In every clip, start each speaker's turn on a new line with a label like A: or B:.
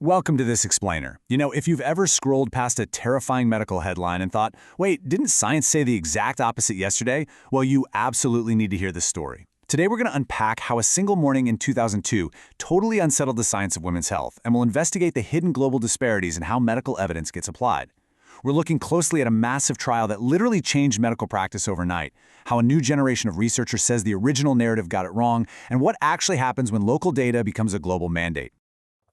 A: Welcome to this explainer. If you've ever scrolled past a terrifying medical headline and thought, wait, didn't science say the exact opposite yesterday? Well, you absolutely need to hear this story. Today we're going to unpack how a single morning in 2002 totally unsettled the science of women's health, and we'll investigate the hidden global disparities in how medical evidence gets applied. We're looking closely at a massive trial that literally changed medical practice overnight, how a new generation of researchers says the original narrative got it wrong, and what actually happens when local data becomes a global mandate.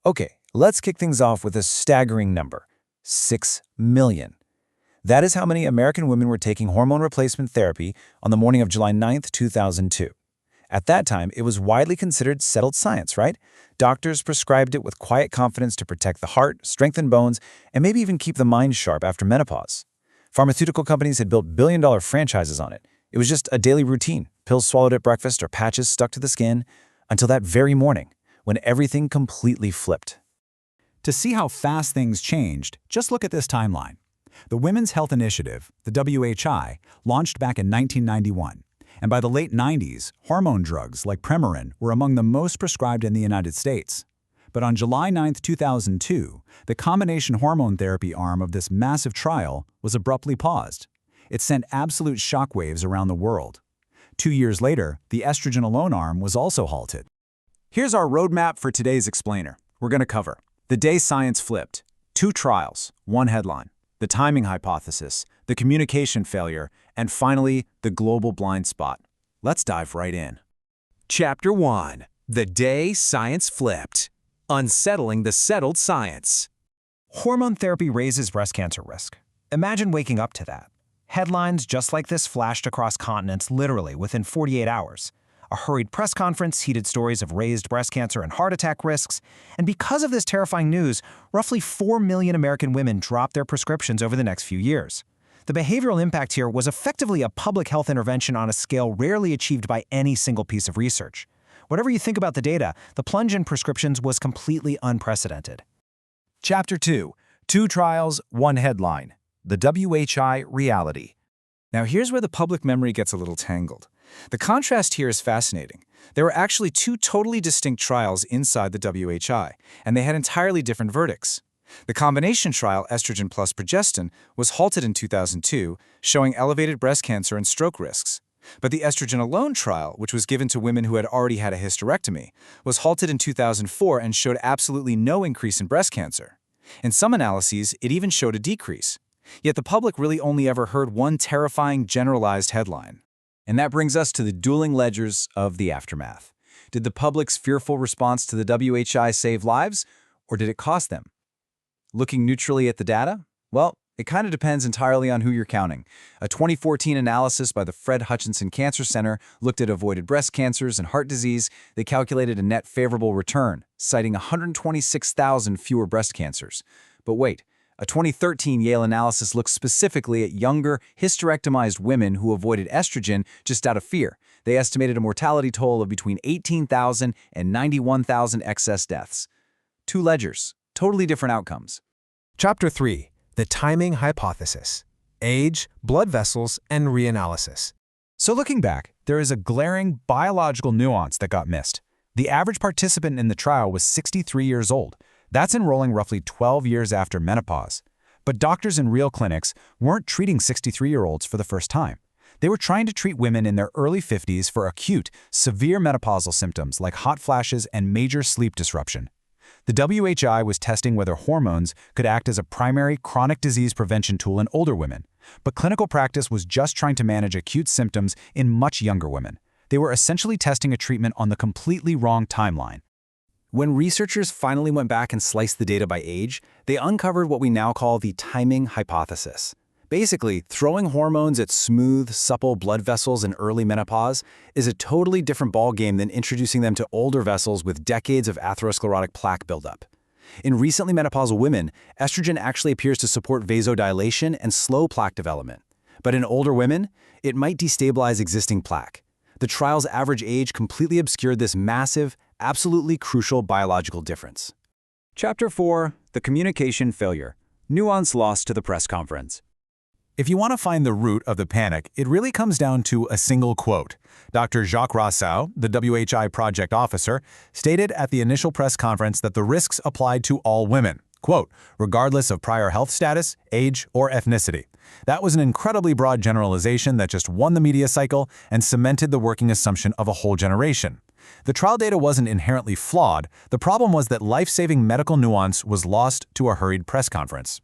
B: Okay, let's kick things off with a staggering number: 6 million. That is how many American women were taking hormone replacement therapy on the morning of July 9th, 2002. At that time, it was widely considered settled science, right? Doctors prescribed it with quiet confidence to protect the heart, strengthen bones, and maybe even keep the mind sharp after menopause. Pharmaceutical companies had built billion-dollar franchises on it. It was just a daily routine, pills swallowed at breakfast or patches stuck to the skin, until that very morning, when everything completely flipped.
C: To see how fast things changed, just look at this timeline. The Women's Health Initiative, the WHI, launched back in 1991, and by the late 90s, hormone drugs like Premarin were among the most prescribed in the United States. But on July 9, 2002, the combination hormone therapy arm of this massive trial was abruptly paused. It sent absolute shockwaves around the world. 2 years later, the estrogen alone arm was also halted.
A: Here's our roadmap for today's explainer. We're going to cover the day science flipped, 2 trials, 1 headline, the timing hypothesis, the communication failure, and finally, the global blind spot. Let's dive right in.
D: Chapter 1. The Day Science Flipped. Unsettling the Settled Science.
B: Hormone therapy raises breast cancer risk. Imagine waking up to that. Headlines just like this flashed across continents literally within 48 hours. A hurried press conference heated stories of raised breast cancer and heart attack risks, and because of this terrifying news, roughly 4 million American women dropped their prescriptions over the next few years. The behavioral impact here was effectively a public health intervention on a scale rarely achieved by any single piece of research. Whatever you think about the data, the plunge in prescriptions was completely unprecedented.
A: Chapter 2. 2 trials, 1 headline. The WHI reality. Now here's where the public memory gets a little tangled. The contrast here is fascinating. There were actually 2 totally distinct trials inside the WHI, and they had entirely different verdicts. The combination trial, estrogen plus progestin, was halted in 2002, showing elevated breast cancer and stroke risks. But the estrogen alone trial, which was given to women who had already had a hysterectomy, was halted in 2004 and showed absolutely no increase in breast cancer. In some analyses, it even showed a decrease. Yet the public really only ever heard one terrifying generalized headline. And that brings us to the dueling ledgers of the aftermath. Did the public's fearful response to the WHI save lives, or did it cost them? Looking neutrally at the data? Well, it kind of depends entirely on who you're counting. A 2014 analysis by the Fred Hutchinson Cancer Center looked at avoided breast cancers and heart disease. They calculated a net favorable return, citing 126,000 fewer breast cancers. But wait, a 2013 Yale analysis looked specifically at younger, hysterectomized women who avoided estrogen just out of fear. They estimated a mortality toll of between 18,000 and 91,000 excess deaths. 2 ledgers, totally different outcomes.
D: Chapter 3. The Timing Hypothesis. Age, blood vessels, and reanalysis.
C: So looking back, there is a glaring biological nuance that got missed. The average participant in the trial was 63 years old. That's enrolling roughly 12 years after menopause. But doctors in real clinics weren't treating 63-year-olds for the first time. They were trying to treat women in their early 50s for acute, severe menopausal symptoms like hot flashes and major sleep disruption. The WHI was testing whether hormones could act as a primary chronic disease prevention tool in older women, but clinical practice was just trying to manage acute symptoms in much younger women. They were essentially testing a treatment on the completely wrong timeline.
A: When researchers finally went back and sliced the data by age, they uncovered what we now call the timing hypothesis. Basically, throwing hormones at smooth, supple blood vessels in early menopause is a totally different ballgame than introducing them to older vessels with decades of atherosclerotic plaque buildup. In recently menopausal women, estrogen actually appears to support vasodilation and slow plaque development. But in older women, it might destabilize existing plaque. The trial's average age completely obscured this massive, absolutely crucial biological difference. Chapter 4. The communication failure. Nuance lost to the press conference.
C: If you want to find the root of the panic, it really comes down to a single quote. Dr. Jacques Rousseau, the WHI project officer, stated at the initial press conference that the risks applied to all women, quote, regardless of prior health status, age, or ethnicity. That was an incredibly broad generalization that just won the media cycle and cemented the working assumption of a whole generation. The trial data wasn't inherently flawed. The problem was that life-saving medical nuance was lost to a hurried press conference.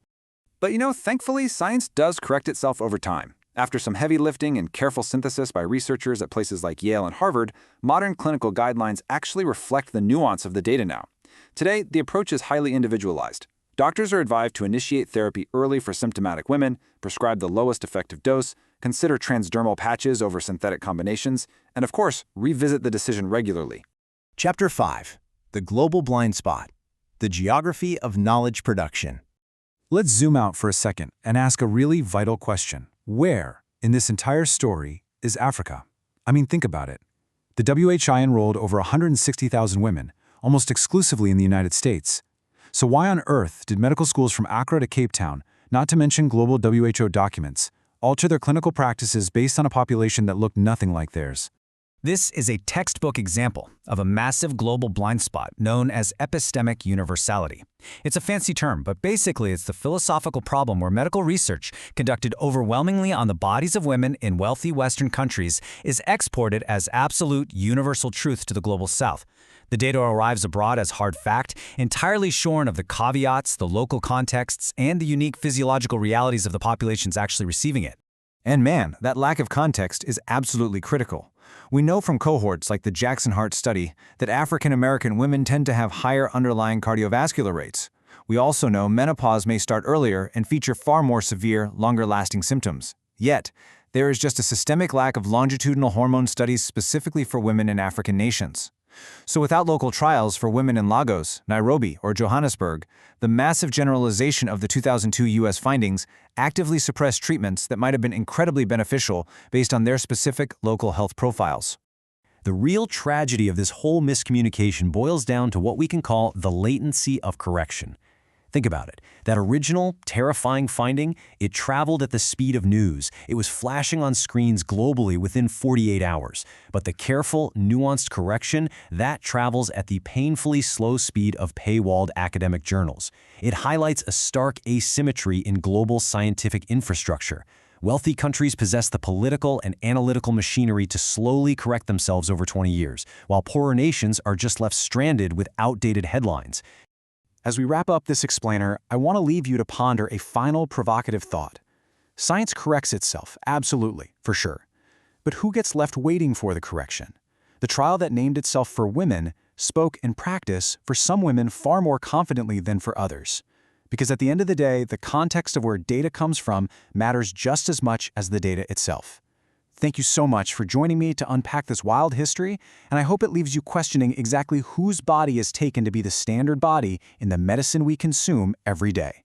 B: But thankfully, science does correct itself over time. After some heavy lifting and careful synthesis by researchers at places like Yale and Harvard, modern clinical guidelines actually reflect the nuance of the data now. Today, the approach is highly individualized. Doctors are advised to initiate therapy early for symptomatic women, prescribe the lowest effective dose, consider transdermal patches over synthetic combinations, and of course, revisit the decision regularly.
E: Chapter 5. The Global Blind Spot. The Geography of Knowledge Production.
C: Let's zoom out for a second and ask a really vital question. Where, in this entire story, is Africa? I mean, think about it. The WHI enrolled over 160,000 women, almost exclusively in the United States. So why on earth did medical schools from Accra to Cape Town, not to mention global WHO documents, alter their clinical practices based on a population that looked nothing like theirs?
A: This is a textbook example of a massive global blind spot known as epistemic universality. It's a fancy term, but basically it's the philosophical problem where medical research conducted overwhelmingly on the bodies of women in wealthy Western countries is exported as absolute universal truth to the global South. The data arrives abroad as hard fact, entirely shorn of the caveats, the local contexts, and the unique physiological realities of the populations actually receiving it.
B: And man, that lack of context is absolutely critical. We know from cohorts like the Jackson Heart study that African American women tend to have higher underlying cardiovascular rates. We also know menopause may start earlier and feature far more severe, longer-lasting symptoms. Yet, there is just a systemic lack of longitudinal hormone studies specifically for women in African nations. So without local trials for women in Lagos, Nairobi, or Johannesburg, the massive generalization of the 2002 U.S. findings actively suppressed treatments that might have been incredibly beneficial based on their specific local health profiles.
E: The real tragedy of this whole miscommunication boils down to what we can call the latency of correction. Think about it. That original, terrifying finding, it traveled at the speed of news. It was flashing on screens globally within 48 hours. But the careful, nuanced correction, that travels at the painfully slow speed of paywalled academic journals. It highlights a stark asymmetry in global scientific infrastructure. Wealthy countries possess the political and analytical machinery to slowly correct themselves over 20 years, while poorer nations are just left stranded with outdated headlines.
C: As we wrap up this explainer, I want to leave you to ponder a final provocative thought. Science corrects itself, absolutely, for sure. But who gets left waiting for the correction? The trial that named itself for women spoke in practice for some women far more confidently than for others. Because at the end of the day, the context of where data comes from matters just as much as the data itself. Thank you so much for joining me to unpack this wild history, and I hope it leaves you questioning exactly whose body is taken to be the standard body in the medicine we consume every day.